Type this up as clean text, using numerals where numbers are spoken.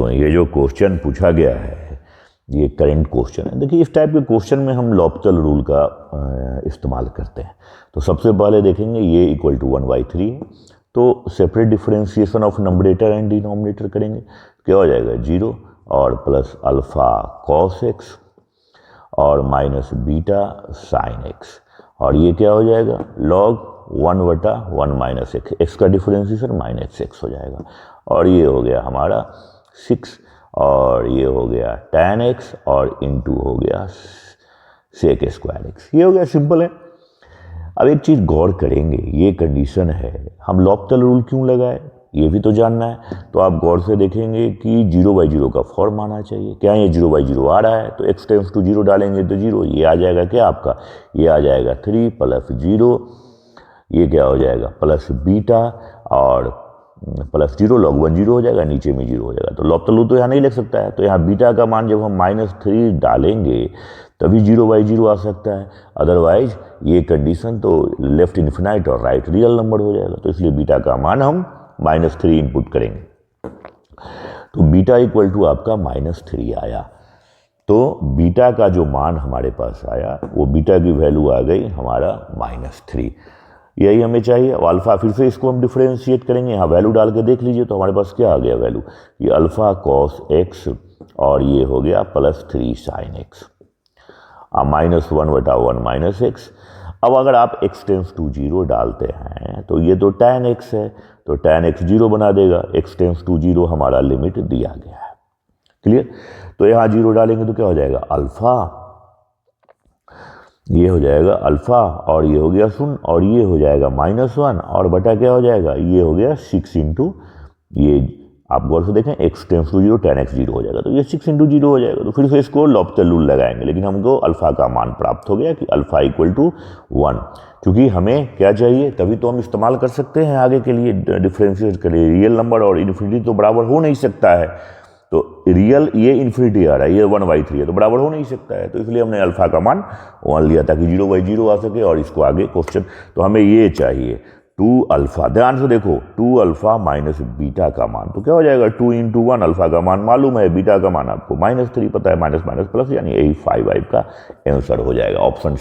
तो ये जो क्वेश्चन पूछा गया है ये करेंट क्वेश्चन है। देखिए इस टाइप के क्वेश्चन में हम लॉपिथल रूल का इस्तेमाल करते हैं। तो सबसे पहले देखेंगे ये इक्वल टू 1/3 है, तो separate differentiation of numerator and denominator करेंगे। क्या हो जाएगा 0 और प्लस अल्फा कॉस एक्स और माइनस बीटा साइन एक्स, और ये क्या हो जाएगा लॉग 1/1 माइनस एक्स, एक्स का डिफरेंशिएशन माइनस एक्स हो जाएगा, और ये हो गया हमारा 6 और ये हो गया tan x और इंटू हो गया sec स्क्वायर एक्स। ये हो गया, सिंपल है। अब एक चीज़ गौर करेंगे, ये कंडीशन है, हम लॉपिथल रूल क्यों लगाए ये भी तो जानना है। तो आप गौर से देखेंगे कि 0/0 का फॉर्म आना चाहिए। क्या ये 0/0 आ रहा है, तो x टेंड्स टू 0 डालेंगे तो 0, ये आ जाएगा क्या आपका, ये आ जाएगा 3 प्लस 0, ये क्या हो जाएगा प्लस बीटा और प्लस 0 log 1 0 हो जाएगा, नीचे में 0 हो जाएगा। तो लॉपिथल रूल तो यहाँ नहीं लिख सकता है, तो यहाँ बीटा का मान जब हम -3 डालेंगे तभी 0/0 आ सकता है, अदरवाइज ये कंडीशन तो लेफ्ट इन्फिनाइट और राइट रियल नंबर हो जाएगा। तो इसलिए बीटा का मान हम -3 इनपुट करेंगे, तो बीटा इक्वल टू आपका -3 आया। तो बीटा का जो मान हमारे पास आया वो बीटा की वैल्यू आ गई हमारा -3, यही हमें चाहिए। अब अल्फा फिर से इसको हम डिफरेंशिएट करेंगे, यहाँ वैल्यू डाल के देख लीजिए तो हमारे पास क्या आ गया वैल्यू, ये अल्फा कॉस एक्स और ये हो गया +3 साइन एक्स, -1/1 माइनस एक्स। अब अगर आप x टेंड्स टू 0 डालते हैं तो ये तो tan x है, तो tan x 0 बना देगा, x टेंड्स टू 0 हमारा लिमिट दिया गया है, क्लियर। तो यहाँ 0 डालेंगे तो क्या हो जाएगा अल्फा, ये हो जाएगा अल्फा और ये हो गया 0 और ये हो जाएगा -1 और बटा क्या हो जाएगा, ये हो गया 6 इंटू, ये आप गौर से देखें x tends to 0 tan x 0 हो जाएगा, तो ये 6 इंटू 0 हो जाएगा। तो फिर से इसको लॉपिथल रूल लगाएंगे, लेकिन हमको अल्फा का मान प्राप्त हो गया कि अल्फा इक्वल टू 1, क्योंकि हमें क्या चाहिए तभी तो हम इस्तेमाल कर सकते हैं आगे के लिए डिफरेंशिएट के लिए। रियल नंबर और इन्फिनिटी तो बराबर हो नहीं सकता है, तो रियल ये इन्फिनिटी आ रहा है, ये 1/3 है, तो बराबर हो नहीं सकता है, तो इसलिए हमने अल्फा का मान 1 लिया ताकि 0/0 आ सके और इसको आगे क्वेश्चन। तो हमें ये चाहिए 2 अल्फा, ध्यान से देखो 2 अल्फा माइनस बीटा का मान, तो क्या हो जाएगा 2 इंटू 1, अल्फा का मान मालूम है, बीटा का मान आपको -3 पता है, माइनस माइनस प्लस, यानी यही 5 का आंसर हो जाएगा, ऑप्शन